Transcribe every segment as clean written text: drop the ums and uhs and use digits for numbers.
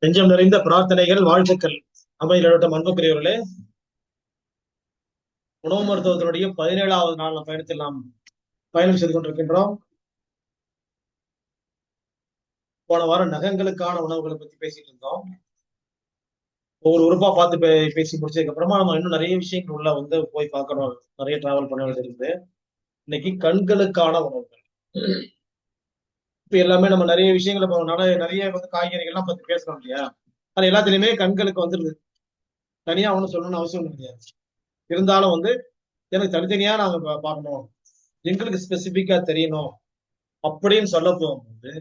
நெஞ்சம் நிறைந்த பிரார்த்தனைகள், வாழ்த்துக்கள். அமைதியிடம் அன்புக்குரியவர்களே, உணவு மருத்துவத்தினுடைய 17வது நாள் பயணத்தில் நாம் பயணம் செய்து கொண்டிருக்கின்றோம். போன வாரம் நகங்களுக்கான உணவுகளை பத்தி பேசிட்டு இருந்தோம். ஒவ்வொரு உறுப்பா பார்த்து பேசி முடிச்சதுக்கு அப்புறமா நம்ம இன்னும் நிறைய விஷயங்கள் உள்ள போய் பார்க்கணும். நிறைய டிராவல் பண்ண வேண்டியது இருக்குது. இன்னைக்கு கண்களுக்கான உணவுகள். இப்ப எல்லாமே நம்ம நிறைய விஷயங்களை நிறைய காய்கறிகள்லாம் பத்தி பேசுறோம் இல்லையா? அது எல்லாத்துலயுமே கண்களுக்கு வந்துருது. தனியா ஒண்ணும் சொல்லணும்னு அவசியம் கிடையாது. இருந்தாலும் எனக்கு தனித்தனியா நாங்க பார்க்கணும், எங்களுக்கு ஸ்பெசிபிக்கா தெரியணும் அப்படின்னு சொல்ல போகும்போது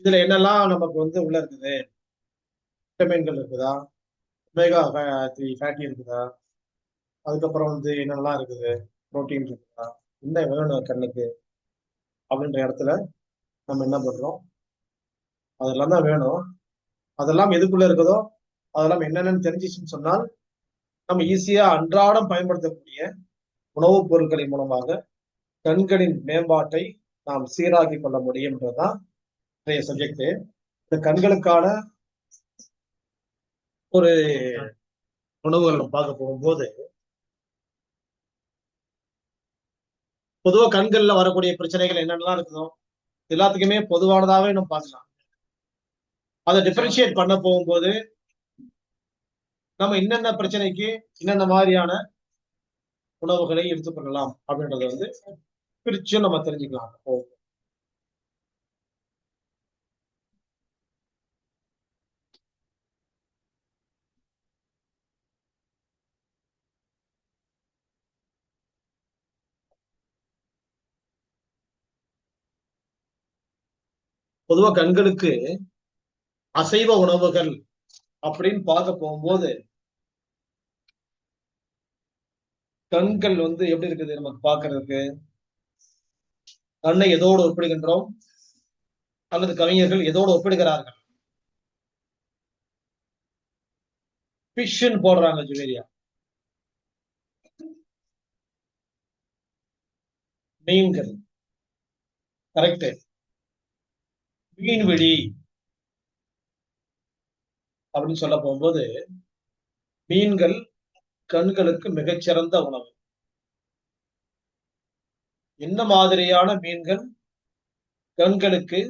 இதுல என்னெல்லாம் நமக்கு உள்ள இருக்குது. விட்டமின்கள் இருக்குதா, ஒமேகா 3 ஃபேட்டி இருக்குதா, அதுக்கப்புறம் என்னெல்லாம் இருக்குது, புரோட்டீன் இருக்குதா, என்ன வேணும் கண்ணுக்கு அப்படின்ற இடத்துல நம்ம என்ன பண்றோம், அதெல்லாம் தான் வேணும். அதெல்லாம் எதுக்குள்ள இருக்குதோ அதெல்லாம் என்னென்னு தெரிஞ்சிச்சுன்னு சொன்னால் நம்ம ஈஸியா அன்றாடம் பயன்படுத்தக்கூடிய உணவுப் பொருட்களின் மூலமாக கண்களின் மேம்பாட்டை நாம் சீராக்கி கொள்ள முடியும்ன்றதுதான் சப்ஜெக்ட். இந்த கண்களுக்கான ஒரு உணவுகள் பார்க்க போகும்போது பொதுவா கண்கள்ல வரக்கூடிய பிரச்சனைகள் என்னென்னலாம் இருக்குதோ எல்லாத்துக்குமே பொதுவானதாவே நம்ம பார்க்கலாம். அதை டிஃபரன்ஷியேட் பண்ண போகும்போது நம்ம என்னென்ன பிரச்சனைக்கு என்னென்ன மாதிரியான உணவுகளை எடுத்துக்கொள்ளலாம் அப்படின்றத பிரிச்சும் நம்ம தெரிஞ்சுக்கலாம். பொதுவா கண்களுக்கு அசைவ உணவுகள் அப்படின்னு பார்க்க போகும்போது கண்கள் எப்படி இருக்குது நமக்கு பார்க்கறதுக்கு? கண்ணை எதோடு ஒப்பிடுகின்றோம் அல்லது கவிஞர்கள் எதோடு ஒப்பிடுகிறார்கள்? ஃபிஷ்ன்னு போடுறாங்க ஜுவேரியா, மீன்கள். கரெக்ட். மீன்விழி அப்படின்னு சொல்ல போகும்போது மீன்கள் கண்களுக்கு மிகச்சிறந்த உணவு. என்ன மாதிரியான மீன்கள் கண்களுக்கு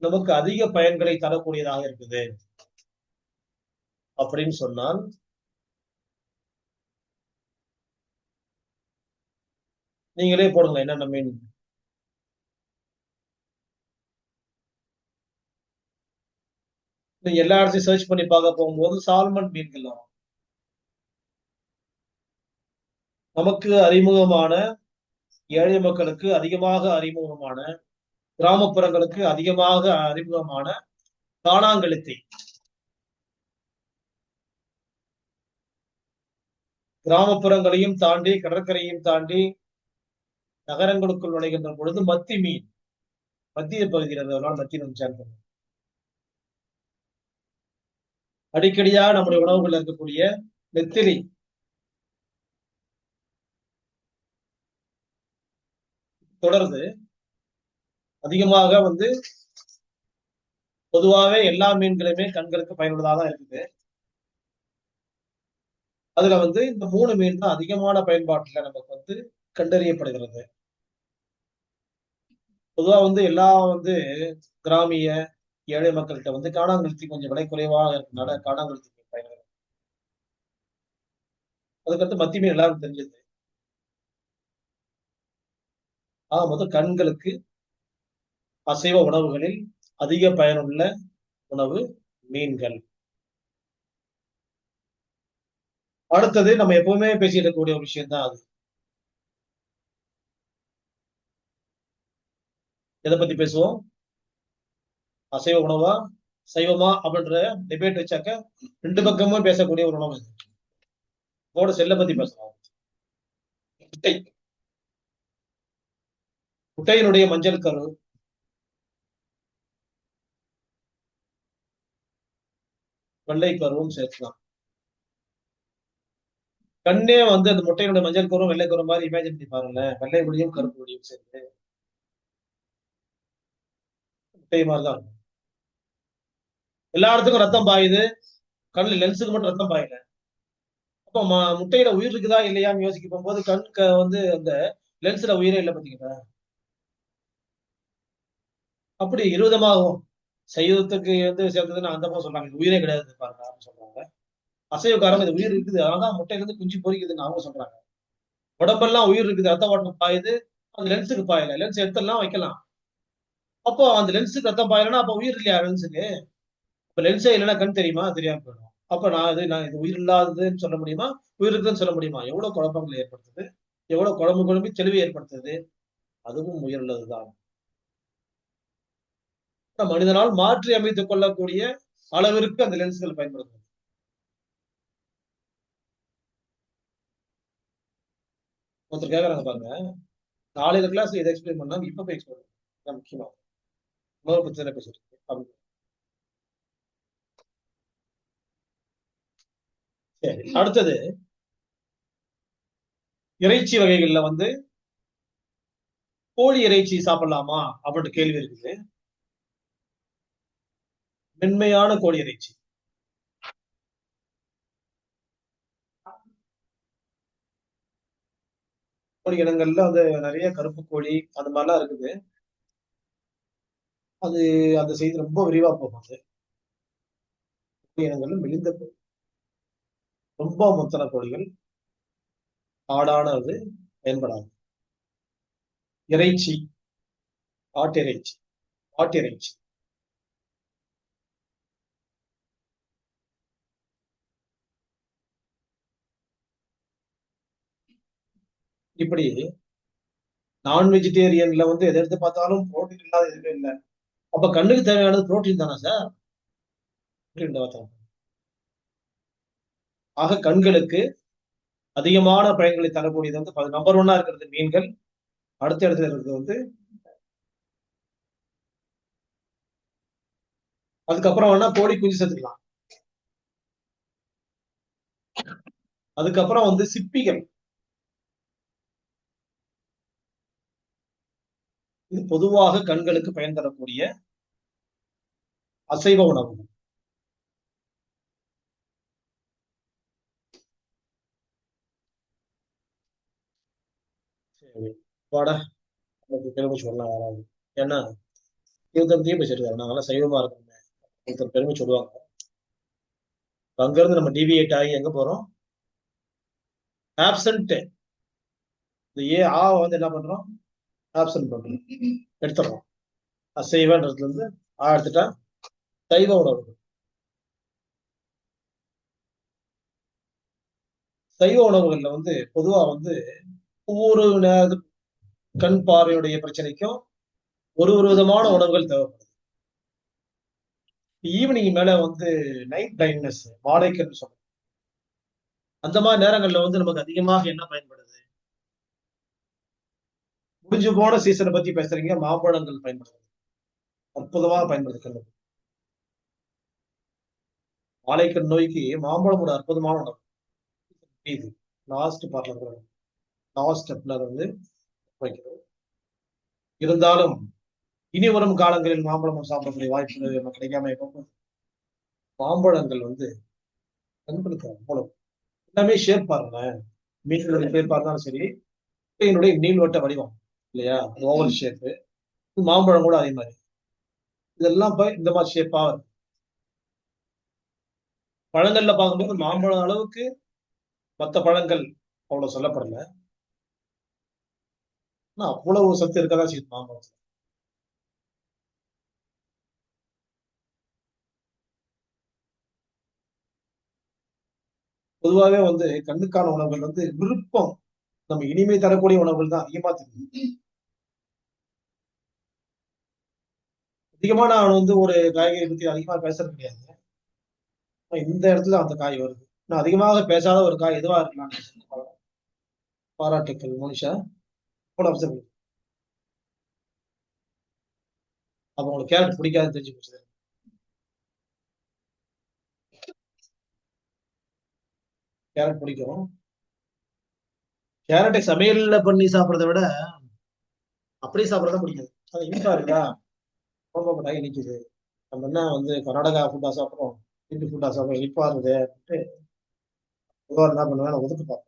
நமக்கு அதிக பயன்களை தரக்கூடியதாக இருக்குது அப்படின்னு சொன்னால் நீங்களே போடுங்க என்னென்ன மீன். நீங்க எல்லா இடத்தையும் சர்ச் பண்ணி பார்க்க போகும்போது சால்மன் மீன்கள் வரும். நமக்கு அறிமுகமான, ஏழை மக்களுக்கு அதிகமாக அறிமுகமான, கிராமப்புறங்களுக்கு அதிகமாக அறிமுகமான காணாங்கழுத்தி. கிராமப்புறங்களையும் தாண்டி கடற்கரையும் தாண்டி நகரங்களுக்குள் நுழைகின்ற பொழுது மத்தி மீன், மத்திய பகுதியில் மத்தி சேர்ந்து அடிக்கடியாக நம்முடைய உணவுகள் இருக்கக்கூடிய நெத்திலி, தொடர்ந்து அதிகமாக பொதுவாகவே எல்லா மீன்களுமே கண்களுக்கு பயனுள்ளதாக தான் இருக்குது. அதுல இந்த 3 மீன் தான் அதிகமான பயன்பாட்டுல நமக்கு கண்டறியப்படுகிறது. பொதுவா எல்லா கிராமிய ஏழை மக்கள்கிட்ட காணாங்கழுத்தி கொஞ்சம் விலை குறைவாக இருக்கனால காணாங்கழுத்தி பயன்படுது. அதுக்கடுத்து மத்தி மீன் எல்லாருக்கும் தெரிஞ்சது. கண்களுக்கு அசைவ உணவுகளில் அதிக பயனுள்ள உணவு மீன்கள். அடுத்தது நம்ம எப்பவுமே பேசிட்டு இருக்கக்கூடிய ஒரு விஷயம் தான் அது. எதை பத்தி பேசுவோம்? அசைவ உணவா சைவமா அப்படின்ற டிபேட் வச்சாக்க 2 பக்கமும் பேசக்கூடிய ஒரு உணவு. இதோட செல்ல பத்தி பேசலாம். முட்டை, முட்டையினுடைய மஞ்சள் கரு, வெள்ளை கருவும் சேர்க்கலாம். கண்ணே அந்த முட்டையினுடைய மஞ்சள் கரும் வெள்ளை கரும் மாதிரி இமேஜின் பண்ணி பாருங்களேன். வெள்ளை ஒளியும் கருப்பு ஒளியும் சேர்த்து முட்டை மாதிரிதான் இருக்கும். எல்லா இடத்துக்கும் ரத்தம் பாயுது, கண்ணுல லென்ஸுக்கு மட்டும் ரத்தம் பாயல. அப்ப முட்டையில உயிர் இருக்குதா இல்லையான்னு யோசிக்க போகும்போது வந்து அந்த லென்ஸ்ல உயிரே இல்லை பாத்தீங்களா. அப்படி இருவிதமாகும். சைவத்துக்கு வந்து சேர்ந்ததுன்னு அந்த பக்கம் சொல்றாங்க, இது உயிரே கிடையாது பாருங்க அப்படின்னு சொல்றாங்க. அசைவக்காரங்க இது உயிர் இருக்குது, அதனாலதான் முட்டையில இருந்து குஞ்சு பொரிக்குதுன்னு அவங்க சொல்றாங்க. உடம்பெல்லாம் உயிர் இருக்குது, ரத்த ஓட்டம் பாயுது, அந்த லென்ஸுக்கு பாயல. லென்ஸ் எடுத்துடலாம் வைக்கலாம். அப்போ அந்த லென்ஸுக்கு ரத்தம் பாயலன்னா அப்ப உயிர் இல்லையா லென்ஸுக்கு? இப்ப லென்ஸே இல்லைன்னா கண் தெரியுமா? தெரியாம போயிடும். அப்ப நான் இது உயிர் இல்லாததுன்னு சொல்ல முடியுமா, உயிர் இருக்குன்னு சொல்ல முடியுமா? எவ்வளவு குழப்பங்களை ஏற்படுத்துது, எவ்வளவு குழம்பி தெளிவை ஏற்படுத்துது. அதுவும் உயிர் உள்ளதுதான். மனிதனால் மாற்றி அமைத்துக் கொள்ளக்கூடிய அளவிற்கு அந்த லென்ஸ்கள் பயன்படுத்தும். ஒருத்தர் கேக்குறாங்க பாருங்க, நாளைக்கு கிளாஸ் இதை எக்ஸ்பிளைன் பண்ணா இப்ப போய் எக்ஸ்பிளைன் பண்ண முக்கியமா இன்னொரு பிரச்சனை பேசிட்டு இருக்கு. சரி, அடுத்தது இறைச்சி வகைகள்ல வந்து கோழி இறைச்சி சாப்பிடலாமா அப்படின்ட்டு கேள்வி இருக்குது. மென்மையான கோழி இறைச்சி, கோழி இனங்கள்ல வந்து நிறைய கருப்பு கோழி அந்த மாதிரிலாம் இருக்குது. அது அந்த செய்தி ரொம்ப விரிவா போகும். அது கோழி இனங்கள்ல மெலிந்த கோழி, ரொம்ப முத்தன கோழிகள், ஆடான அது பயன்படாது. இறைச்சி, ஆட்டிறைச்சி, ஆட்டிறைச்சி இப்படி நான் வெஜிடேரியன்ல வந்து எதை எடுத்து பார்த்தாலும் புரோட்டீன் இல்லாத எதுவுமே இல்லை. அப்ப கண்ணுக்கு தேவையானது புரோட்டீன் தானே சார்? புரோட்டீன். ஆக கண்களுக்கு அதிகமான பயன்களை தரக்கூடியது வந்து நம்பர் ஒன்னா இருக்கிறது மீன்கள். அடுத்த இடத்துல இருக்கிறது வந்து, அதுக்கப்புறம் வேணா கோழி குஞ்சு சேர்த்துக்கலாம். அதுக்கப்புறம் வந்து சிப்பிகள், இது பொதுவாக கண்களுக்கு பயன் தரக்கூடிய அசைவ உணவு. சரி, வாடா பெருமை சொல்லலாம் யாராவது. ஏன்னா இருபத்தஞ்சு பேசிருக்காரு, நாங்கெல்லாம் சைவமா இருக்கோம், ஒருத்தர் பெருமை சொல்லுவாங்க. அங்க இருந்து நம்ம டிவியேட் ஆகி எங்க போறோம்? ஆப்சன்ட். இந்த வந்து என்ன பண்றோம்? ஆப்சன்ட் பண்றோம், எடுத்துறோம். அசைவன்றதுல இருந்து எடுத்துட்டா சைவ உணவு. சைவ உணவுகள்ல வந்து பொதுவா வந்து ஒவ்வொரு கண் பார்வையுடைய பிரச்சனைக்கும் ஒரு ஒரு விதமான உணவுகள் தேவைப்படுது. ஈவினிங் மேல வந்து நைட் பிளைண்ட்னஸ், வாடைக்கன்னு சொல்றோம். அந்த மாதிரி நேரங்கள்ல வந்து நமக்கு அதிகமாக என்ன பயன்படுது? முடிஞ்சு போன சீசனை பத்தி பேசுறீங்க, மாம்பழங்கள் பயன்படுது, அற்புதமாக பயன்படுது கண்ணு. வாழைக்கண் நோய்க்கு மாம்பழம் ஒரு அற்புதமான உணவு. இது லாஸ்ட் பார்ட்ல லாஸ்ட் ஸ்டெப்ல வந்து வைக்கிறோம். இருந்தாலும் இனி வரும் காலங்களில் மாம்பழம் சாப்பிடக்கூடிய வாய்ப்பு நமக்கு கிடைக்காம இருக்கும். மாம்பழங்கள் வந்து கண்களுக்கு அவ்வளவு எல்லாமே ஷேப் பாருங்க. மீன்களுடைய ஷேப்பா இருந்தாலும் சரி, என்னுடைய நீள்வட்ட வடிவம் இல்லையா, ஓவல் ஷேப்பு. மாம்பழம் கூட அதே மாதிரி, இதெல்லாம் இந்த மாதிரி ஷேப்பா இருக்கு. பழங்கள்ல பார்க்கும்போது மாம்பழம் அளவுக்கு மற்ற பழங்கள் அவ்வளவு சொல்லப்படல, ஆனா அவ்வளவு சத்து இருக்கதான் செய்யுது மாம்பழம். பொதுவாகவே வந்து கண்ணுக்கான உணவுகள் வந்து விருப்பம், நம்ம இனிமை தரக்கூடிய உணவுகள் தான் அதிகமா தெரியும். அதிகமா நான் வந்து ஒரு காய்கறி பத்தி அதிகமா பேசுறது கிடையாது. இந்த இடத்துல அந்த காய் வருது. நான் அதிகமாக பேசாத ஒரு காய் எதுவா இருக்கலாம்? பாராட்டுக்கள் மோனிஷா. அப்சர்வ். அப்ப உங்களுக்கு கேரட் பிடிக்காதுன்னு தெரிஞ்சு போச்சு. கேரட் பிடிக்கும். கேரட்டை சமையல்ல பண்ணி சாப்பிடறதை விட அப்படியே சாப்பிடறதா பிடிக்கும். அது இனிப்பா இருக்கா, ரொம்ப கொட்டாய் நிக்குது. நம்ம என்ன வந்து கர்நாடகா ஃபுட்டா சாப்பிடுறோம், ஹிந்தி ஃபுட்டா சாப்பிடுறோம், இனிப்பா இருக்குது அப்படின்ட்டு பொதுவா என்ன பண்ணுவேன், நான் ஒதுக்கு பார்ப்பேன்.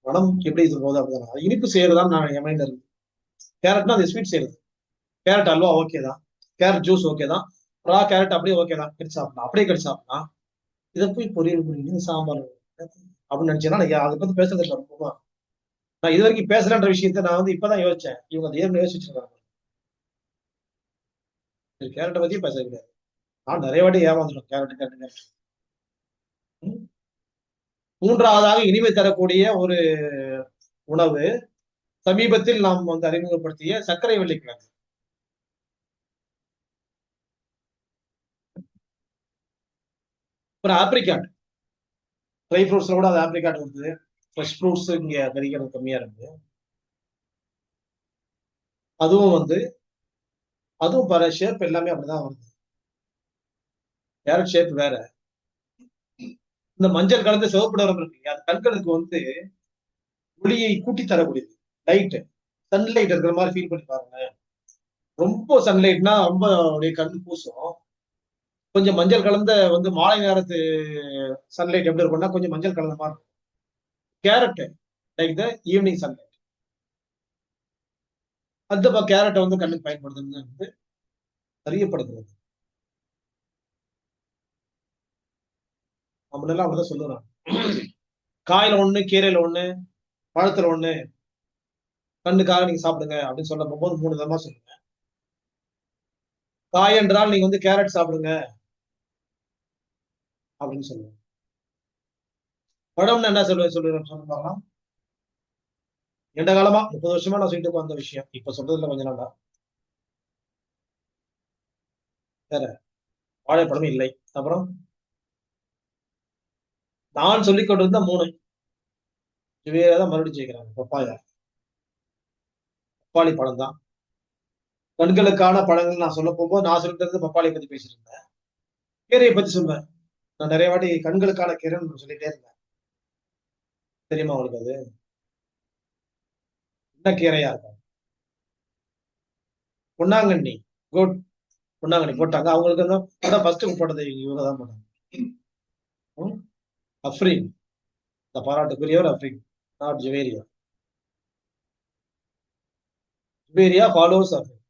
மனம் எப்படி இது போகுது அப்படிதான். அது இனிப்பு செய்யறதுதான் நான் என் மைண்ட்ல இருக்கு. கேரட்னா அது ஸ்வீட் செய்யறது. கேரட் அல்வா ஓகே தான். கேரட் ஜூஸ் ஓகே தான். ரா கேரட் அப்படியே ஓகே தான். கடிச்சு சாப்பிடலாம். அப்படியே கடிச்சு சாப்பிடலாம். இதை போய் பொரியல் பண்ணி சாம்பார் அப்படின்னு நினைச்சேன்னா நான் அதை பத்தி பேசுறது இல்லை ரொம்ப. நான் இது வரைக்கும் பேசலன்ற விஷயத்த நான் வந்து இப்பதான் யோசிச்சேன். இவங்க அதை ஏற்கனவே யோசிச்சிருக்காங்க. கேரட்டை பத்தியும் பேச கிடையாது. நான் நிறைய வாட்டி ஏமாந்துட்டோம் கேரட் கேரட் கேரட். மூன்றாவதாக இனிமை தரக்கூடிய ஒரு உணவு சமீபத்தில் நாம் வந்து அறிமுகப்படுத்திய சர்க்கரை வெள்ளிக்கிழங்கு. ஒரு ஆப்ரிக்காட், ட்ரை ஃப்ரூட்ஸ்ல கூட அது ஆப்ரிக்காட் வருது. ஃப்ரெஷ் ஃப்ரூட்ஸ் இங்க கிடைக்கிறது கம்மியா இருக்கு. அதுவும் வந்து அதுவும் பாரு ஷேப் எல்லாமே அப்படிதான் வருது. கேரட் ஷேப் வேற. இந்த மஞ்சள் கலந்த சிவப்பு நிறம் இருக்கு அது கண்களுக்கு வந்து ஒளியை கூட்டி தரக்கூடியது. லைட், சன்லைட் இருக்கிற மாதிரி ஃபீல் பண்ணி பாருங்க. ரொம்ப சன்லைட்னா ரொம்ப அப்படியே கண்ணு பூசும். கொஞ்சம் மஞ்சள் கலந்த வந்து மாலை நேரத்து சன்லைட் எப்படி இருக்கும்னா கொஞ்சம் மஞ்சள் கலந்த மாதிரி இருக்கும். Carrot like the evening sunlight. அந்த கேரட்டை வந்து கண்ணுக்கு பயன்படுத்துறது வந்து அறியப்படுகிறது. நம்மளெல்லாம் அப்படிதான் சொல்லுறாங்க. காயில ஒண்ணு, கீரையில ஒண்ணு, பழத்துல ஒண்ணு, கண்ணுக்காக நீங்க சாப்பிடுங்க அப்படின்னு சொல்ல போகும்போது 3 விதமா சொல்லுங்க. காய் என்றால் நீங்க வந்து கேரட் சாப்பிடுங்க அப்படின்னு சொல்லுங்க. பழம்னு என்ன சொல்லுவேன் சொல்லுங்க. எந்த காலமா 30 வருஷமா நான் சொல்லிட்டு வந்த விஷயம். இப்ப சொல்றதுல கொஞ்ச நாளா வேற வாழைப்பழம் இல்லை. அப்புறம் நான் சொல்லிக் கொண்டிருந்த 3 இவையதான் மறுபடியும் சேர்க்கிறாங்க. பப்பாயா, பப்பாளி பழம் தான். கண்களுக்கான பழங்கள் நான் சொல்ல போகும்போது நான் சொல்லிட்டு இருந்து பப்பாளியை பத்தி பேசிட்டு இருந்தேன். கீரையை பத்தி சொல்லுவேன். நான் நிறைய வாட்டி கண்களுக்கான கீரைன்னு சொல்லிட்டே இருந்தேன். தெரியுமா உங்களுக்கு அது என்ன கீரையா இருக்கும்? பொன்னாங்கண்ணி. குட். பொன்னாங்கண்ணி போட்டாங்க. அவங்களுக்கு வந்து அதான் ஃபர்ஸ்ட் போட்டது இவங்க தான் போட்டாங்க. ம்? அஃப்ரீன். இந்த பாராட்டுக்குரியவர் Afreen, not Juveria. Juveria follows Afreen.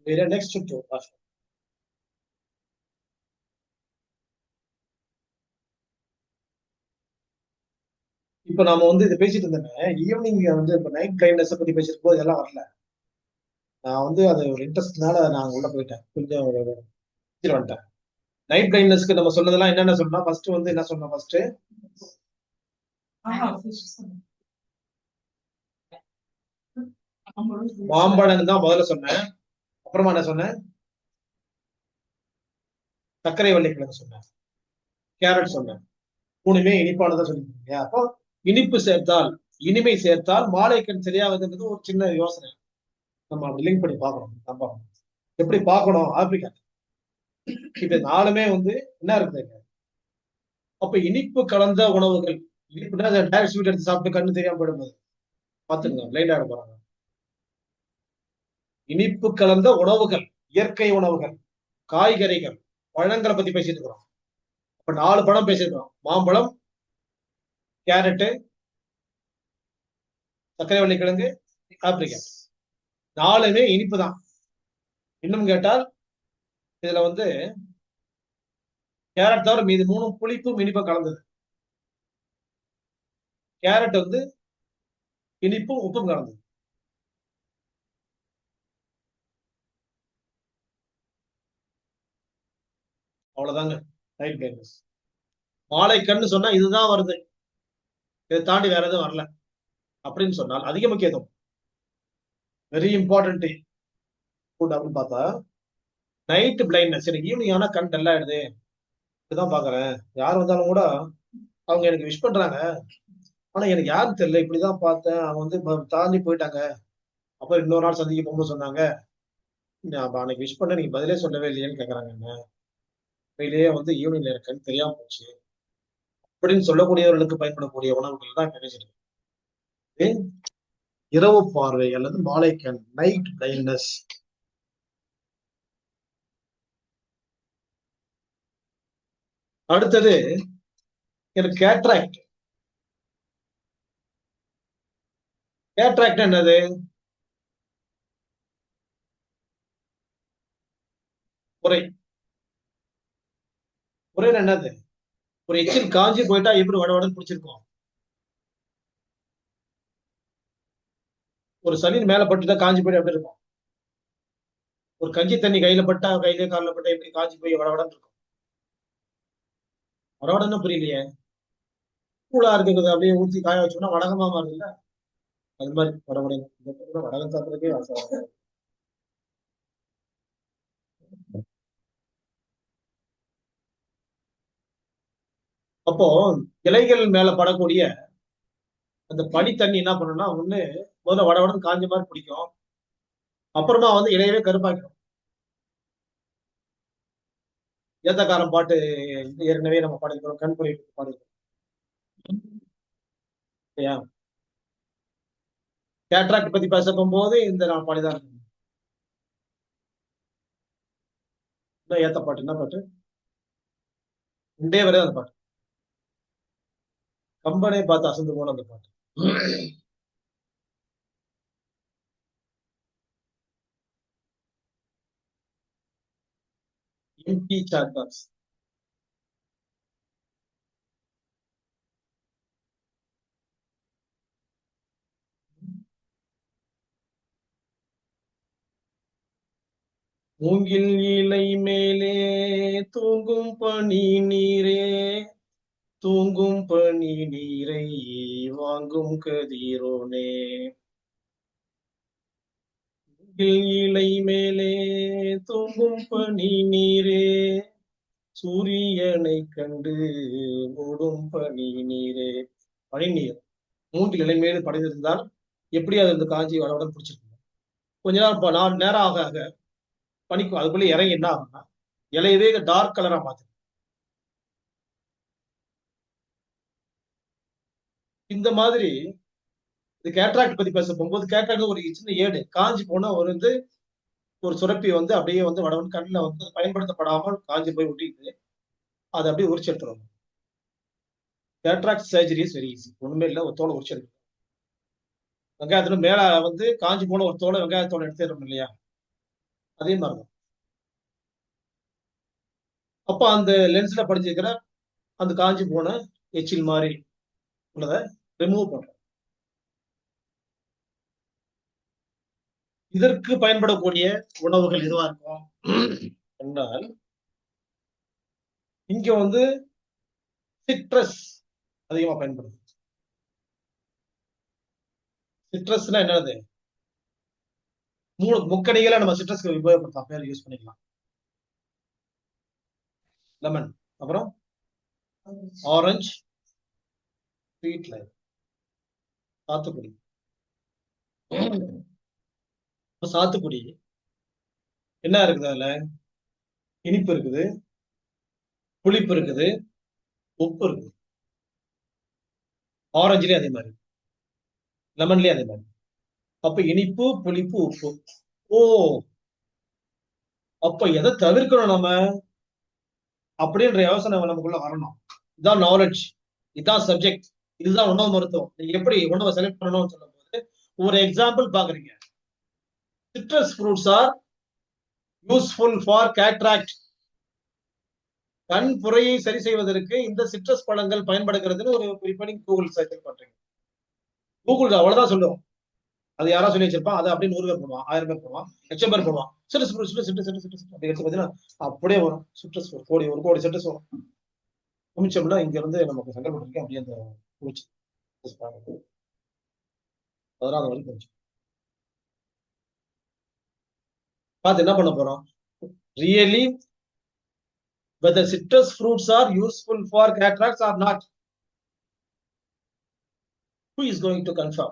Juveria next to இப்ப நாம வந்து இதை பேசிட்டு இருந்தோமே ஈவினிங் வந்து இப்ப நைட் பிளைண்ட்னஸ் பத்தி பேசிட்டு போது இதெல்லாம் வரல. நான் வந்து அது ஒரு இன்ட்ரெஸ்ட்னால நான் உள்ள போயிட்டேன். கொஞ்சம் வந்துட்டேன். நைட் பிளைண்ட்னஸ்க்கு நம்ம சொன்னதெல்லாம் என்னென்ன சொன்னா ஃபர்ஸ்ட் வந்து என்ன சொன்னோம் ஃபர்ஸ்ட் மாம்பழம் தான் முதல்ல சொன்னேன். அப்புறமா என்ன சொன்னேன்? சர்க்கரை வள்ளிக்கிழங்கு சொன்னேன். கேரட் சொன்னேன். 3மே இனிப்பானதான் சொல்லிருக்கீங்க. அப்போ இனிப்பு சேர்த்தால், இனிமை சேர்த்தால் மாலைக்கண் சரியாகுதுன்றது ஒரு சின்ன யோசனை. நம்ம அப்படி லிங்க் பண்ணி பார்க்கணும். நம்ம எப்படி பார்க்கணும் ஆப்பிரிக்கா. இப்ப 4மே வந்து என்ன இருக்குதுங்க? அப்ப இனிப்பு கலந்த உணவுகள். இனிப்புனா டைரக்ட் ஸ்வீட் எடுத்து சாப்பிட்டு கண்ணு தெரியாம போயிடும்போது பாத்துங்க லைட் ஆக போறாங்க. இனிப்பு கலந்த உணவுகள், இயற்கை உணவுகள், காய்கறிகள், பழங்களை பத்தி பேசிட்டு இருக்கிறோம். இப்ப 4 பழம் பேசிருக்கோம். மாம்பழம், கேரட்டு, சர்க்கரை வள்ளிக்கிழங்கு, ஆப்பிரிக்கன். 4மே இனிப்பு தான். இன்னும் கேட்டால் இதுல வந்து கேரட் தவிர மீது 3ம் புளிப்பும் இனிப்பும் கலந்தது. கேரட் வந்து இனிப்பும் உப்பும் கலந்தது. அவ்வளவுதாங்க ரைட் கைட்னஸ். மாலை கண்ணு சொன்னா இதுதான் வருது, இதை தாண்டி வேற எதுவும் வரல அப்படின்னு சொன்னால் அதிக முக்கியத்துவம். வெரி இம்பார்ட்டன்ட் ஃபுட் அப்படின்னு பார்த்தா நைட் பிளைண்ட்னஸ். எனக்கு ஈவினிங் ஆனா கண் டல் ஆயிடுது. இப்படிதான் பாக்குறேன். யார் வந்தாலும் கூட அவங்க எனக்கு விஷ் பண்றாங்க. ஆனா எனக்கு யாரும் தெரியல, இப்படிதான் பார்த்தேன். அவங்க வந்து தாண்டி போயிட்டாங்க. அப்புறம் இன்னொரு நாள் சந்திக்க போகும்போது சொன்னாங்க, நான் அன்னைக்கு விஷ் பண்ண நீங்க பதிலே சொல்லவே இல்லையேன்னு கேக்குறாங்க. என்ன உண்மையிலேயே வந்து ஈவினிங்ல இருக்கேன்னு தெரியாம போச்சு. அப்படின்னு சொல்லக்கூடியவர்களுக்கு பயன்படக்கூடிய உணவுகள் தான் நினைச்சிருக்கு. இரவு பார்வை அல்லது மாலை கண், நைட் பிளைண்ட்னஸ். அடுத்தது எனக்கு கேட்ராக்ட். கேட்ராக்ட் என்னது? குறை. குறை என்னது? ஒரு எச்சில் காஞ்சி போயிட்டா எப்படி வடவடன்னு பிடிச்சிருக்கோம். ஒரு சளின் மேல பட்டுட்டா காஞ்சி போயிட்டு எப்படி இருக்கும்? ஒரு கஞ்சி தண்ணி கையில பட்டா, கையில காலில் பட்டா எப்படி காஞ்சி போய் வடவடன்னு இருக்கும்? வடவடன்னு புரியலையே. கூழா இருக்குது, அப்படியே ஊத்தி காய வச்சோம்னா வடகமா மாறுதுல்ல, அது மாதிரி வடவடன்னு. வடகம் சாப்பிட்றதுக்கே ஆசை. அப்போ இலைகள் மேல படக்கூடிய அந்த பனி தண்ணி என்ன பண்ணும்னா, ஒண்ணு முதல்ல வடவடன்னு காஞ்ச மாதிரி பிடிக்கும். அப்புறமா வந்து இலையவே கருப்பாக்கிடும். ஏத்தக்காரன் பாட்டு ஏற்கனவே நம்ம பாடிக்கிறோம், கண்புரை பாடிக்கிறோம் இல்லையா? கேட்ராக்ட் பத்தி பேச போகும்போது இந்த நான் பாடிதான் இருக்கேன். ஏத்த பாட்டு என்ன பாட்டு? ரெண்டே வரை அந்த பாட்டு. கம்பனை பார்த்து அசந்து போன அந்த பாட்டு. Empty chat box. மூங்கில் இலை மேலே தூங்கும் பனி நீரே, தூங்கும் பனி நீரை வாங்கும் கதிரோனே. மூங்கில் இலை மேலே தூங்கும் பனி நீரே, சூரியனை கண்டு ஓடும் பனி நீரே. பனி நீர் மூங்கில் இலை மேலே படைந்திருந்தால் எப்படி அது இந்த காஞ்சி வளவுடன் பிடிச்சிருக்கும். கொஞ்ச நேரம் நாலு நேரம் ஆக ஆக பனிக்கும் அதுக்குள்ள இறங்கி என்ன ஆகும்னா இலையவே டார்க் கலரா மாத்து. இந்த மாதிரி இந்த கேட்ராக்ட் பத்தி பேச போகும்போது, கேட்ராக்ட் ஒரு சின்ன ஏடு காஞ்சி போன ஒரு வந்து ஒரு சுரப்பி வந்து அப்படியே வந்து வடவன் கண்ணில் வந்து பயன்படுத்தப்படாமல் காஞ்சி போய் ஒட்டிட்டு அதை அப்படியே உரிச்சு எடுத்துரும். Cataract surgery is very easy. ஒண்ணுமே இல்லை, ஒரு தோலை உரிச்சு எடுக்கும். வெங்காயத்துல மேல வந்து காஞ்சி போன ஒரு தோலை வெங்காயத்தோட எடுத்துடும் இல்லையா, அதே மாதிரிதான். அப்ப அந்த லென்ஸ்ல படிச்சிருக்கிற அந்த காஞ்சி போன எச்சில் மாதிரி உள்ளதை ரிமூவ் பண்றோம். இதற்கு பயன்படக்கூடிய உணவுகள் எதுவா இருக்கும் என்றால், இங்க வந்து சிட்ரஸ் அதிகமா பயன்படுது. சிட்ரஸ்னா என்னது? முக்கணிகளை நம்ம சிட்ரஸ்க்கு உபயோகப்படுத்தலாம், பேர் யூஸ் பண்ணிக்கலாம். லெமன், அப்புறம் ஆரஞ்சு, ஸ்வீட் லைம், சாத்துக்குடி. சாத்துக்குடி என்ன இருக்குது? அதுல இனிப்பு இருக்குது, புளிப்பு இருக்குது, உப்பு இருக்குது. ஆரஞ்சுலயே அதே மாதிரி, லெமன்லயே அதே மாதிரி. அப்ப இனிப்பு, புளிப்பு, உப்பு. ஓ, அப்ப எதை தவிர்க்கணும் நம்ம அப்படின்ற யோசனை நமக்குள்ள வரணும். இதுதான் நாலேஜ், இதுதான் சப்ஜெக்ட், இதுதான் உணவு மருத்துவம். நீங்க எப்படி உணவை செலக்ட் பண்ணணும்னு சொல்லும் போது ஒரு எக்ஸாம்பிள் பாக்குறீங்க. Citrus fruits R useful for cataract. கண் புரையை சரி செய்வதற்கு இந்த சிட்ரஸ் பழங்கள் பயன்படுகிறதுன்னு ஒரு குறிப்பிட்ட கூகுள் சர்ச் பண்றீங்க. கூகுள் அவ்வளவுதான் சொல்லுவோம். அது யாரா சொல்லி வச்சிருப்பான், அதை அப்படியே 100 பேர் போடுவான், 1000 பேர் போடுவான், லட்சம் பேர் போடுவான். Citrus fruit citrus citrus citrus citrus அப்படி எடுத்து பார்த்தீங்கன்னா அப்படியே வரும். சிட்ரஸ் கோடி, ஒரு கோடி சிட்ரஸ் வரும். குமிச்சோம்னா இங்க இருந்து நமக்கு சங்கல்பட்டு அப்படியே அந்த குமிச்சு அதெல்லாம் வரைக்கும் குமிச்சு பார்த்து என்ன பண்ண போறோம்? Really whether citrus fruits are useful for cataracts or not, who is going to confirm?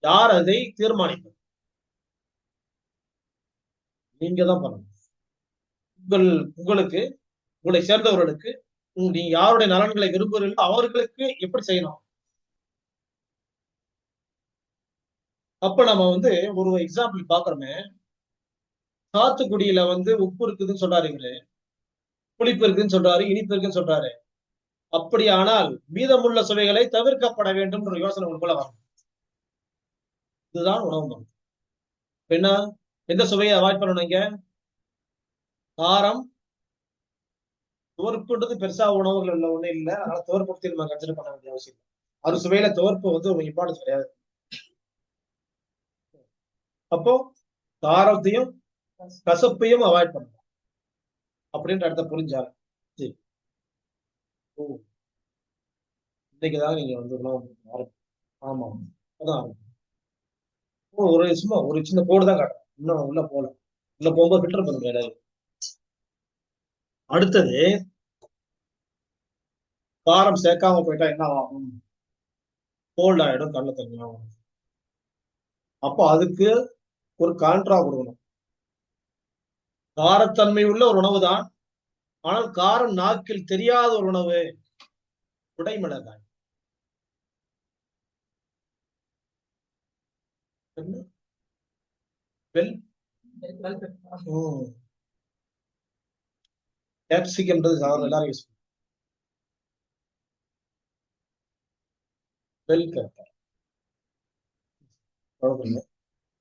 யார் அதை தீர்மானிக்கும்? நீங்க தான் பண்ணணும். உங்களுக்கு, உங்களை சேர்ந்தவர்களுக்கு நீ யாருடைய நலன்களை விரும்புகிறீர்களோ அவர்களுக்கு எப்படி செய்யணும். அப்ப நம்ம வந்து ஒரு எக்ஸாம்பிள் பாக்குறோமே, சாத்துக்குடியில வந்து உப்பு இருக்குதுன்னு சொல்றாரு இவரு, புளிப்பு இருக்குன்னு சொல்றாரு, இனிப்பு இருக்குன்னு சொல்றாரு. அப்படியானால் மீதமுள்ள சுவைகளை தவிர்க்கப்பட வேண்டும் என்ற யோசனை உங்களுக்குள்ள வரும். இதுதான் உணவு மருந்து. என்ன, எந்த சுவையை அவாய்ட் பண்ணணும் இங்க? காரம், துவர்ப்புன்றது பெருசா உணவுகள் உள்ள ஒண்ணு இல்லை, அதனால துவர்ப்பு நம்ம கன்சிடர் பண்ண வேண்டிய அவசியம் இல்லை. அது சுவையில துவர்ப்பு வந்து ஒரு இம்பார்ட்டன்ஸ் கிடையாது. அப்போ காரத்தையும் கசப்பையும் அவாய்ட் பண்ணணும் அப்படின்ற இடத்த புரிஞ்சாரு. சரி, ஓ, இன்னைக்குதான் நீங்க வந்து உணவு ஆரம்பி-. ஆமா, அதான் ஒரு சும்மா ஒரு சின்ன கோடு தான் காட்டுறேன், இன்னும் உள்ள போல. உள்ள போகும்போது ஃபில்டர் பண்ண முடியாது. அடுத்தது, காரம் சேர்க்காம போயிட்டா என்ன ஆகும்? கோல்ட் ஆயிடும், கண்ணு தண்ணியும். அப்போ அதுக்கு ஒரு கான்ட்ரா கொடுக்கணும். காரத்தன்மை உள்ள ஒரு உணவு தான், ஆனால் காரம் நாக்கில் தெரியாத ஒரு உணவு குடைமிளகாய். வெல், கேப்சிகம்ன்றது சாதாரண எல்லாரும் யூஸ் பண்ணுவோம். பெல் பெப்பர்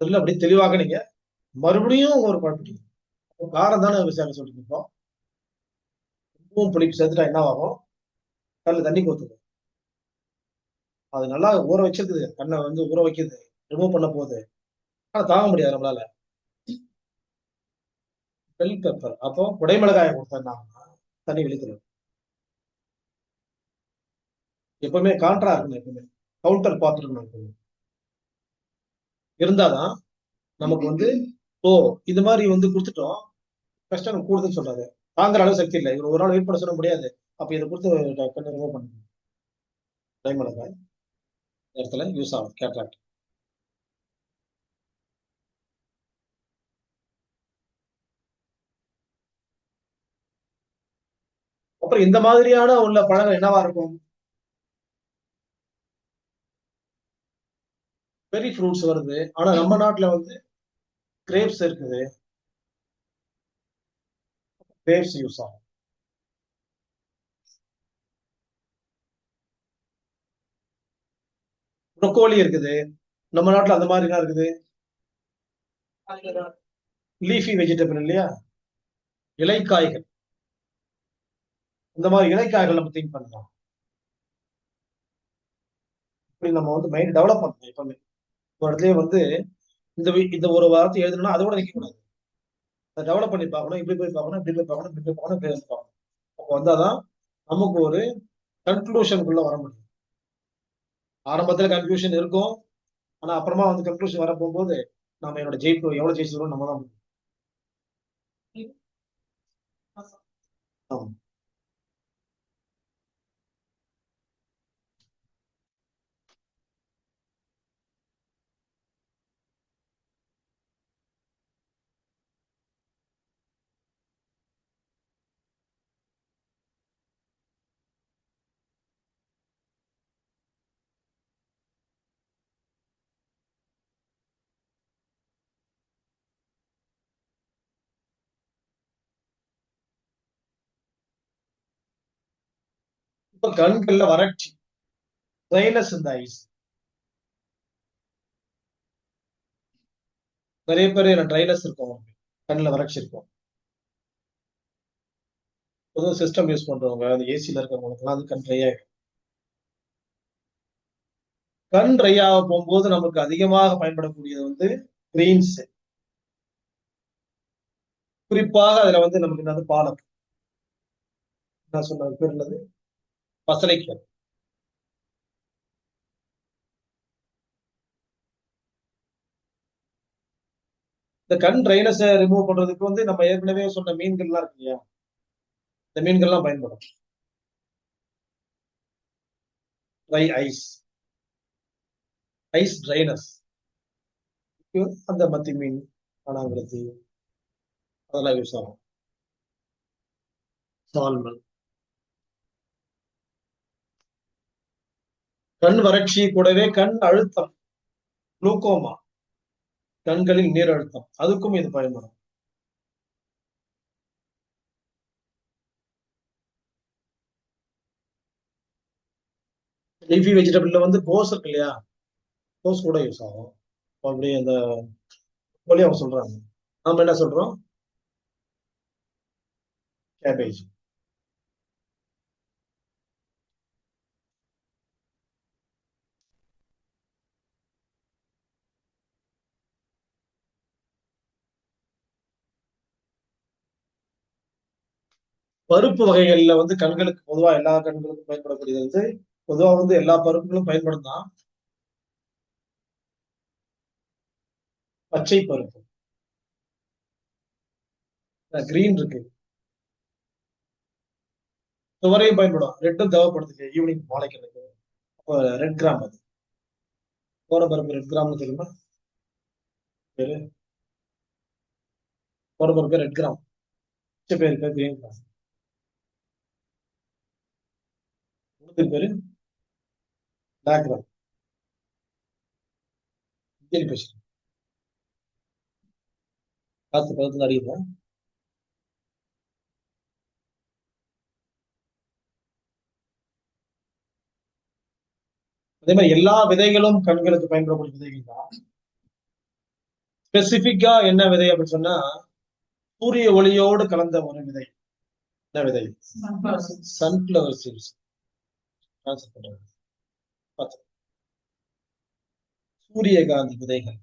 தெரியல, அப்படி தெளிவாக நீங்க மறுபடியும் ஒரு குழப்பிட்டீங்க. காரம் தானே விசாரணை சொல்லிட்டு இருக்கோம். உப்பும் புளிப்பு சேர்த்துட்டா என்ன ஆகும்? கல்ல தண்ணி கொத்துது. அது நல்லா ஊற வச்சிருக்குது, கண்ணை வந்து ஊற வைக்குது, ரிமூவ் பண்ண போகுது, ஆனா தாங்க முடியாது நம்மளால. பெல் பெப்பர், அப்போ குடைமிளகாயை கொடுத்தா தண்ணி வெளிக்கிறோம். எப்பவுமே கான்ட்ரா இருக்கணும், எப்பவுமே கவுண்டர் பார்ட் இருக்கணும் எப்பவுமே. இருந்தாதான் நமக்கு வந்து, ஓ, இது மாதிரி வந்து கொடுத்துட்டோம், கஷ்டம் கூடுதுன்னு சொல்றாரு, தாங்குற அளவு சக்தி இல்லை, இவர் ஒரு நாள் வெயிட் பண்ண சொல்ல முடியாது. அப்ப இதை கொடுத்து கண்ணை ரிமூவ் பண்ணணும். குடைமிளகாய் இடத்துல யூஸ் ஆகும் கேட்ராக்ட். அப்புறம் இந்த மாதிரியான உள்ள பழங்கள் என்னவா இருக்கும்? பெரி ஃப்ரூட்ஸ் வருது, ஆனா நம்ம நாட்டுல வந்து கிரேப்ஸ் இருக்குது, கிரேப்ஸ் யூஸ் ஆகும். ப்ரொக்கோலி இருக்குது, நம்ம நாட்டுல அந்த மாதிரி என்ன இருக்குது? லீஃபி வெஜிடபிள் இல்லையா, இலைக்காய்கள். இந்த மாதிரி இலைக்காய்கள் நம்ம திங்க் பண்ணலாம். இப்படி நம்ம வந்து மைண்ட் டெவலப் பண்ணணும் எப்பவுமே. ஒரு இடத்துல வந்து இந்த ஒரு வார்த்தை எழுதணும்னா அதோட நிக்க கூடாது, அதை டெவலப் பண்ணி பார்க்கணும், இப்படி போய் பார்க்கணும், இப்படி போய் பார்க்கணும், இப்படி போய் பார்க்கணும், இப்படி வந்து பார்க்கணும். அப்போ வந்தாதான் நமக்கு ஒரு கன்க்ளூஷனுக்குள்ள வர முடியும். ஆரம்பத்துல கன்க்ளூஷன் இருக்கும், ஆனா அப்புறமா வந்து கன்க்ளூஷன் வர போகும்போது நம்ம என்னோட ஜெயிப்பு எவ்வளவு ஜெயிச்சிருக்கோம் நம்ம தான். ஆமா. இப்ப கண்கள்ல வறட்சி, ட்ரைனஸ் இந்த ஐஸ், நிறைய பேர் ட்ரைனஸ் இருக்கும், கண்ணுல வறட்சி இருக்கும். பொதுவாக சிஸ்டம் யூஸ் பண்றவங்க, அந்த ஏசில இருக்கிறவங்களுக்கு அது கண் ட்ரை ஆகிடும். கண் ட்ரை ஆக போகும்போது நமக்கு அதிகமாக பயன்படக்கூடியது வந்து கிரீன்ஸ். குறிப்பாக அதுல வந்து நமக்கு என்னது பாலக், நான் சொன்ன பேர் என்னது, பசலைக்காய். இந்த கண் ட்ரைனஸை ரிமூவ் பண்றதுக்கு வந்து நம்ம ஏற்கனவே சொன்ன மீன்கள்லாம் இருக்கு இல்லையா, இந்த மீன்கள்லாம் பயன்படும். ட்ரை ஐஸ், ஐஸ் ட்ரைனஸ், அந்த மத்தி மீன், காணாங்கழுத்தி, அதெல்லாம் யூஸ் ஆகும். சால்மன். கண் வறட்சி கூடவே கண் அழுத்தம், குளுக்கோமா, கண்களில் நீர் அழுத்தம், அதுக்கும் இது பயன்படும். லீஃபி வெஜிடபிள்ல வந்து கோஸ் இருக்கு இல்லையா, கோஸ் கூட யூஸ் ஆகும். அப்படியே அந்த போலி அவங்க சொல்றாங்க. நாம என்ன சொல்றோம்? கேபேஜ். பருப்பு வகைகள்ல வந்து கண்களுக்கு பொதுவா எல்லா கண்களுக்கும் பயன்படக்கூடியது வந்து பொதுவா வந்து எல்லா பருப்புகளும் பயன்படும் தான். பச்சை பருப்பு, கிரீன் இருக்கு, துவரையும் பயன்படும். ரெட்டும் தேவைப்படுது ஈவினிங் மாலைக்கு எனக்கு. அப்போ ரெட் கிராம் அது. பருப்பு ரெட் கிராம்னு தெரியுமா? பேரு பருப்பு ரெட் கிராம். பேரு பேர் கிரீன் கிராம். பேரு பிளாக் கிராம். இந்தியன் பேசுறேன். காத்து பக்கத்துல அடிக்கிறேன். அதே மாதிரி எல்லா விதைகளும் கண்களுக்கு பயன்படக்கூடிய விதைகள் தான். ஸ்பெசிபிக்கா என்ன விதை அப்படின்னு சொன்னா, சூரிய ஒளியோடு கலந்த ஒரு விதை. என்ன விதை? Sunflower seeds. சூரியகாந்தி விதைகள்.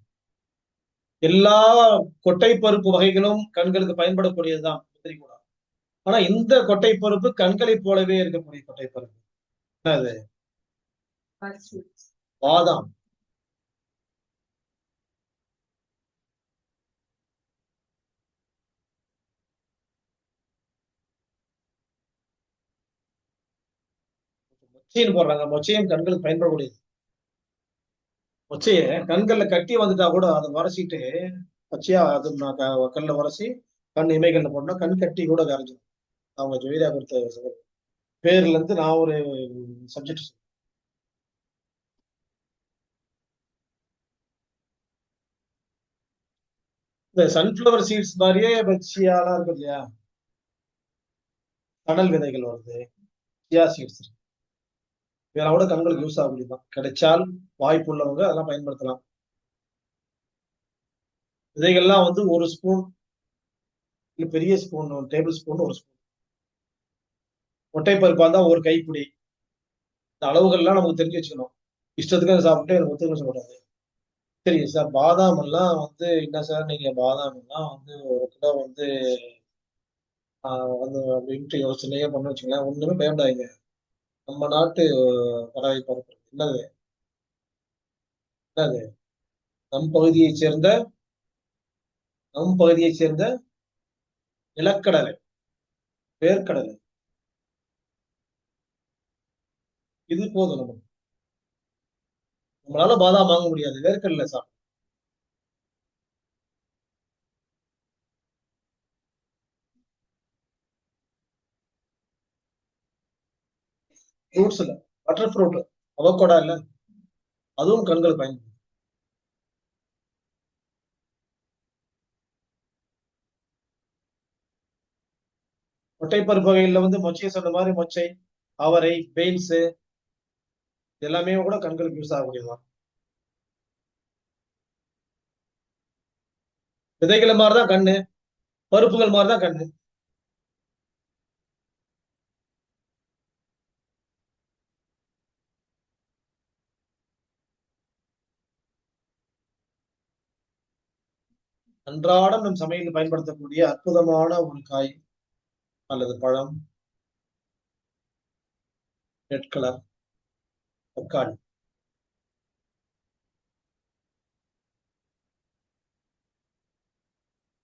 எல்லா கொட்டை பருப்பு வகைகளும் கண்களுக்கு பயன்படக்கூடியதுதான் விதை கூட. ஆனா இந்த கொட்டை பருப்பு கண்களை போலவே இருக்கக்கூடிய கொட்டை பருப்பு. என்னது? பாதாம். மொச்சைன்னு போடுறாங்க. மொச்சையும் கண்களுக்கு பயன்படக்கூடியது. மொச்சைய கண்கள்ல கட்டி வந்துட்டா கூட அதை உரசிட்டு பச்சையா அது கல்ல உரசி கண் இமைகள்ல போட்டோம்னா கண் கட்டி கூட கரைஞ்சிடும். அவங்க ஜோதிடா கொடுத்த பேர்ல இருந்து நான் ஒரு சப்ஜெக்ட். இந்த சன்ஃபிளவர் சீட்ஸ் மாதிரியே பச்சியாலாம் இருக்கு இல்லையா, கடல் விதைகள் வருது, சியா சீட்ஸ். இதெல்லாம் கூட கண்களுக்கு யூஸ் ஆகக்கூடியதான். கிடைச்சால் வாய்ப்பு உள்ளவங்க அதெல்லாம் பயன்படுத்தலாம். விதைகள்லாம் வந்து ஒரு ஸ்பூன், இல்ல பெரிய ஸ்பூன், டேபிள் ஸ்பூன், ஒரு ஸ்பூன். ஒட்டை பருப்பா இருந்தா ஒரு கைப்பிடி. இந்த அளவுகள்லாம் நமக்கு தெரிஞ்சு வச்சுக்கணும். இஷ்டத்துக்கு அதை சாப்பிட்டு எனக்கு ஒத்துக்கணும் சொல்லக்கூடாது. சரி சார், பாதாம் எல்லாம் வந்து என்ன சார், நீங்க பாதாம் எல்லாம் வந்து ஒரு கிலோ வந்து வந்து அப்படின்ட்டு யோசனையே பண்ண வச்சுங்களேன், ஒண்ணுமே பயப்படாதீங்க. நம்ம நாட்டு பறவை பருப்பு என்னது? என்னது? நம் பகுதியைச் சேர்ந்த நம் பகுதியைச் சேர்ந்த நிலக்கடலை, வேர்க்கடலை. இது போதும் நமக்கு. நம்மளால பாதாம் வாங்க முடியாது, வேர்க்கடலை சாப்பிடும். ஃப்ரூட்ஸ்ல பட்டர் ஃப்ரூட், அவகோடா இல்ல, அதுவும் கண்கள் பயன்படும். மொட்டைப்பருப்பு வகையில வந்து மொச்சையை சொன்ன மாதிரி மொச்சை, அவரை, பீன்ஸ் எல்லாமே கூட கண்களுக்கு யூஸ் ஆகக்கூடியதுதான். விதைகள் மாதிரிதான் கண்ணு, பருப்புகள் மாதிரிதான் கண்ணு. அன்றாடம் நம் சமையலில் பயன்படுத்தக்கூடிய அற்புதமான ஒரு காய் அல்லது பழம், ரெட் கலர் தக்காளி.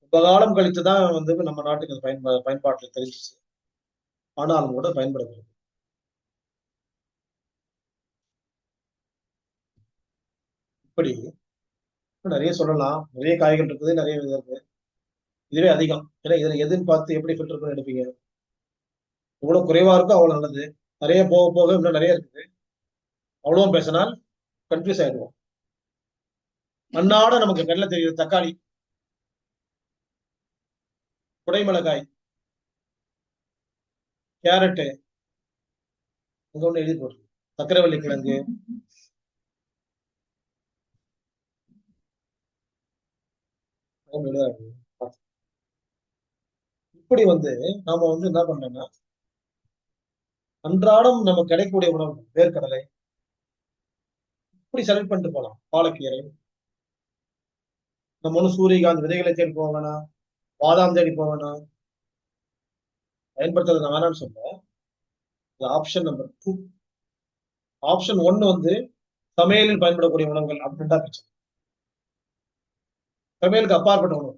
ரொம்ப காலம் கழித்துதான் வந்து நம்ம நாட்டுக்கு அது பயன்பாட்டில் தெரிஞ்சிச்சு. ஆனாலும் கூட பயன்படுகிறது. இப்படி நிறைய சொல்லலாம். நிறைய காய்கள் இருக்குது, நிறைய இது இருக்கு. இதுவே அதிகம். ஏன்னா இதுல எதுன்னு பார்த்து எப்படி ஃபில்டர் பண்ணி எடுப்பீங்க? எவ்வளவு குறைவா இருக்கோ அவ்வளவு நல்லது. நிறைய போக போக இன்னும் நிறைய இருக்குது. அவ்வளவும் பேசினால் கன்ஃபியூஸ் ஆயிடுவோம். அன்னாட நமக்கு கண்ணில் தெரியுது தக்காளி, குடைமிளகாய், கேரட்டு, அங்க ஒண்ணு எழுதி போட்டு சக்கரவள்ளி கிழங்கு, இப்படி நாம என்ன பண்றோம்னா அன்றாடம் நமக்கு கிடைக்கக்கூடிய உணவு வேர்க்கடலை இப்படி செலக்ட் பண்ணிட்டு போலாம். பாலக்கீரை, நம்ம ஒன்றும் சூரியகாந்த் விதைகளை தேடி போக வேணாம், பாதாம் தேடி போக வேணாம். பயன்படுத்துறது நான் வேணாம்னு சொல்றேன். Option number 2. ஆப்ஷன் 1 சமையலில் பயன்படக்கூடிய உணவுகள் அப்படி ரெண்டா பிரிச்சு, சமையலுக்கு அப்பாற்பட்ட உணவு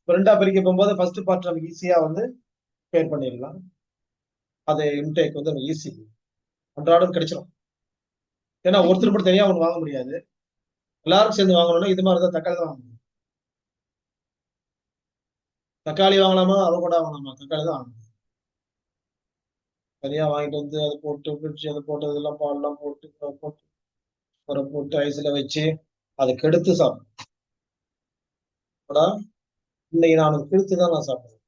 இப்ப ரெண்டா பிரிக்க போகும்போது ஃபர்ஸ்ட் பார்ட் நமக்கு ஈஸியா பேர் பண்ணிடலாம். அது இன்டேக் நம்ம ஈஸி, அன்றாடம் கிடைச்சிடும். ஏன்னா ஒருத்தர் மட்டும் தனியா ஒண்ணு வாங்க முடியாது, எல்லாரும் சேர்ந்து வாங்கணும்னா இது மாதிரி தான் தக்காளி தான் வாங்கணும். தக்காளி வாங்கலாமா, அவகோடா வாங்கலாமா? தக்காளி தான் வாங்கணும். தனியா வாங்கிட்டு அதை போட்டு பிரிச்சு அதை போட்டு இதெல்லாம் பால்லாம் போட்டு போட்டு உரம் போட்டு ஐஸ்ல வச்சு அதை கெடுத்து சாப்பிடும். இன்னைக்கு நான் அதை கெடுத்து தான் நான் சாப்பிடுவேன்.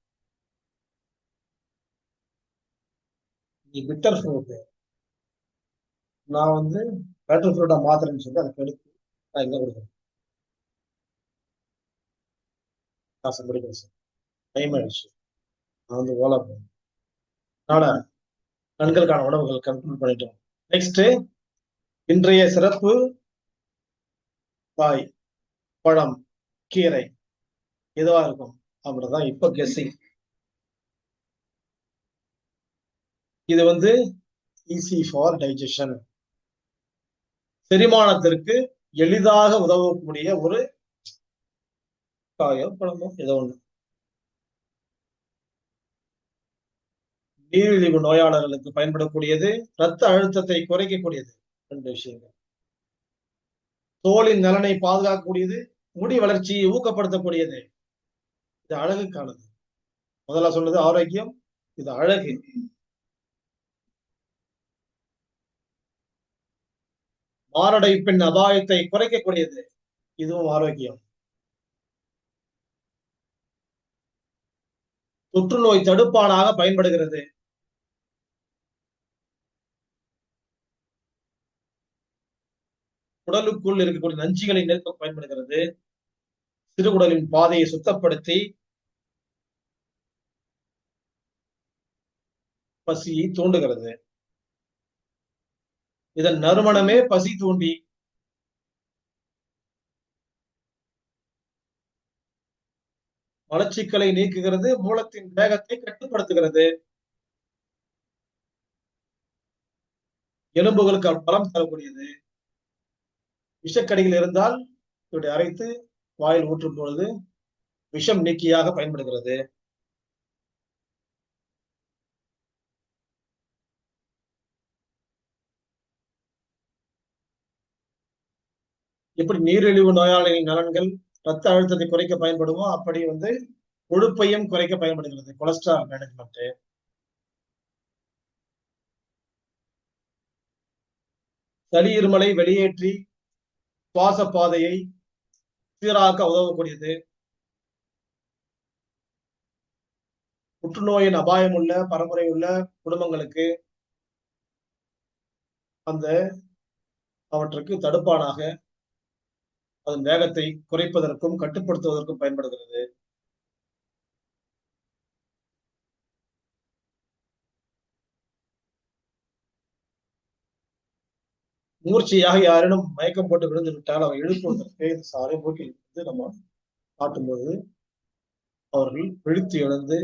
நீ பிட்டர் ஃப்ரூட், நான் பேட்டர் ஃப்ரூட்டா மாத்துறேன்னு சொல்லி அதை கெடுத்து நான் எங்க கொடுக்குறேன்? காசு பிடிக்கிறேன் சார், டைம் ஆயிடுச்சு. நான் ஓலா போறேன். அதனால கண்களுக்கான உணவுகள் கண்ட்ரோல் பண்ணிட்டோம். நெக்ஸ்ட், இன்றைய சிறப்பு காய், பழம், கீரை எதுவா இருக்கும் அப்படிதான் இப்ப கெஸ்ஸிங். இது ஈஸி ஃபார் டைஜஷன், செரிமானத்திற்கு எளிதாக உதவக்கூடிய ஒரு காயோ பழமோ ஏதோ ஒண்ணு. நீரிழிவு நோயாளர்களுக்கு பயன்படக்கூடியது, ரத்த அழுத்தத்தை குறைக்கக்கூடியது. 2 விஷயங்கள். தோலின் நலனை பாதுகாக்கக்கூடியது, முடி வளர்ச்சியை ஊக்கப்படுத்தக்கூடியது. இது அழகுக்கானது. முதல்ல சொன்னது ஆரோக்கியம், இது அழகு. மாரடைப்பின் அபாயத்தை குறைக்கக்கூடியது, இதுவும் ஆரோக்கியம். தொற்றுநோய் தடுப்பானாக பயன்படுகிறது. உடலுக்குள் இருக்கக்கூடிய நஞ்சுகளை நீக்க பயன்படுகிறது. சிறுகுடலின் பாதையை சுத்தப்படுத்தி பசியை தூண்டுகிறது. இதன் நறுமணமே பசி தூண்டி மலச்சிக்கலை நீக்குகிறது, மூலத்தின் வேகத்தை கட்டுப்படுத்துகிறது, எலும்புகளுக்கு பலம் தரக்கூடியது. விஷக்கடிகள் இருந்தால் இப்படி அரைத்து வாயில் ஊற்றும் பொழுது விஷம் நீக்கியாக பயன்படுகிறது. எப்படி நீரிழிவு நோயாளிகளின் நலன்கள் ரத்த அழுத்தத்தை குறைக்க பயன்படுமோ, அப்படி கொழுப்பையும் குறைக்க பயன்படுகிறது. கொலஸ்ட்ரால் மேனேஜ்மெண்ட், சளி இருமலை வெளியேற்றி சுவாச பாதையை சீராக்க உதவக்கூடியது. புற்றுநோயின் அபாயம் உள்ள பரம்பரை உள்ள குடும்பங்களுக்கு அவற்றுக்கு தடுப்பானாக அதன் வேகத்தை குறைப்பதற்கும் கட்டுப்படுத்துவதற்கும் பயன்படுகிறது. மூர்ச்சையாக யாரேனும் மயக்கம் போட்டு விழுந்து விட்டால் அவர் எழுப்புவதற்கு இந்த சாலை போக்கில் நம்ம காட்டும்போது அவர்கள் விழித்து எழுந்து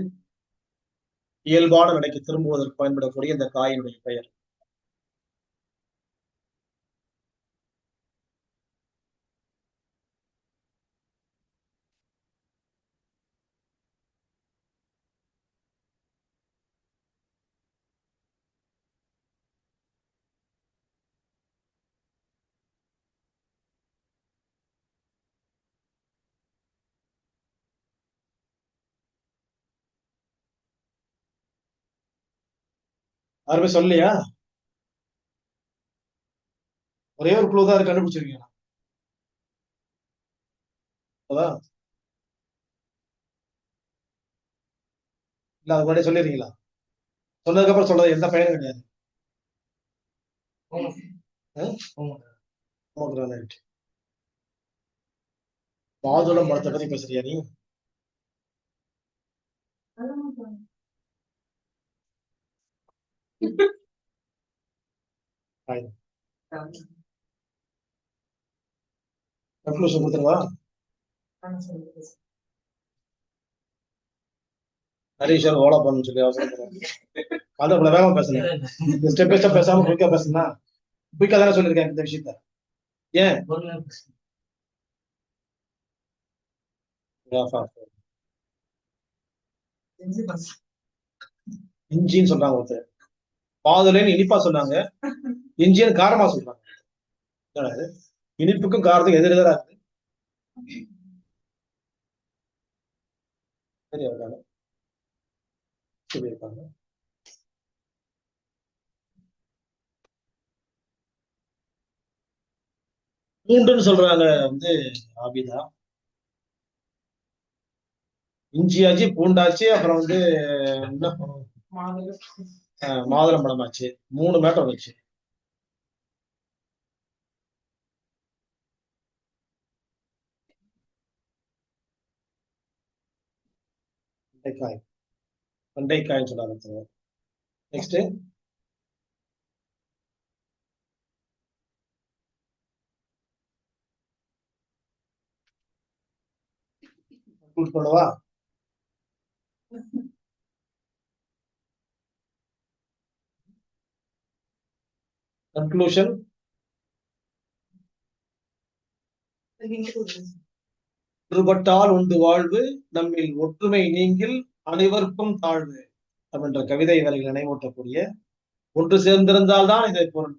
இயல்பான நிலைக்கு திரும்புவதற்கு பயன்படக்கூடிய இந்த காயினுடைய பெயர். யாருமே சொல்லலையா? ஒரே ஒரு குழு தான் கண்டுபிடிச்சிருக்கீங்க. அதான் இல்ல அது முன்னாடி சொல்லிருக்கீங்களா? சொன்னதுக்கு அப்புறம் சொல்றது எந்த பயனும் கிடையாது. மாதுளம் பழத்தை பத்தி பேசுறியா நீ? கன்க்ளூஷன் கொடுத்துருவா. ஹரீஷர் ஓலா பண்ணு சொல்லி அவசரம் அதை இவ்வளவு வேகமா பேசுனேன். ஸ்டெப் பை ஸ்டெப் பேசாம குயிக்கா பேசுனா குயிக்கா தானே சொல்லியிருக்கேன் இந்த விஷயத்த. ஏன் இஞ்சின்னு சொல்றாங்க ஒருத்தர், மாதுளைன்னு இனிப்பா சொன்னாங்க, இஞ்சின்னு காரமா சொல்றாங்க. இனிப்புக்கும் காரத்துக்கும் எதிரெதிரா இருக்கு. சொல்லியிருக்காங்க. பூண்டுன்னு சொல்றாங்க வந்து ஆபிதா. இஞ்சியாச்சு பூண்டாச்சு அப்புறம் வந்து என்ன மாதுளம் பழமாச்சு. 3 மேட்டர் வந்துச்சு. வெண்டைக்காய், வெண்டைக்காய்ன்னு சொல்றாங்க. நெக்ஸ்ட் பண்ணவா? கன்க்ளூஷன், ஒன்றுபட்டால் உண்டு வாழ்வு, நம்மில் ஒற்றுமை நீங்கில் அனைவருக்கும் தாழ்வு அப்படின்ற கவிதை வரிகள் நினைவூட்டக்கூடிய, ஒன்று சேர்ந்திருந்தால்தான் இதை பொருள்,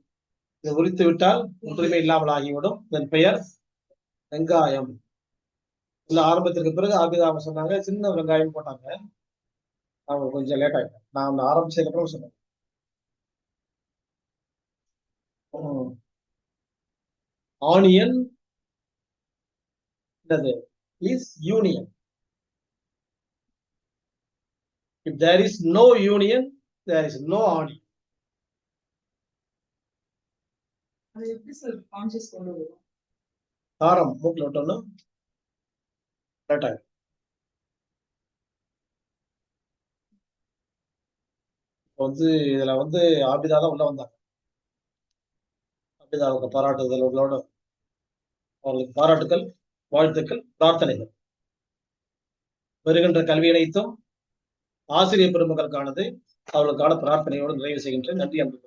இதை உரித்து விட்டால் ஒன்றுமே இல்லாமல் ஆகிவிடும். இதன் பெயர் வெங்காயம். இல்ல ஆரம்பத்திற்கு பிறகு ஆபிதாம சொன்னாங்க சின்ன வெங்காயம் போட்டாங்க. அவங்க கொஞ்சம் லேட் ஆயிட்டாங்க. நான் அந்த ஆரம்பிச்சதுக்கு அப்புறம் சொன்னேன். Onion is union. If there is no union, there is no onion. காரம் மூக்கில் விட்டோம்னா லேட் ஆகும். வந்து இதுல வந்து ஆபிதா தான் உள்ள வந்தாங்க. ஆபிதாவுக்கு பாராட்டுதல்களோட அவர்களுக்கு பாராட்டுக்கள், வாழ்த்துக்கள், பிரார்த்தனைகள். வருகின்ற கல்வி அனைத்தும் ஆசிரியர் பெருமக்களுக்கானது. அவர்களுக்கான பிரார்த்தனையோடு நிறைவு செய்கின்றேன். நன்றி அன்பு.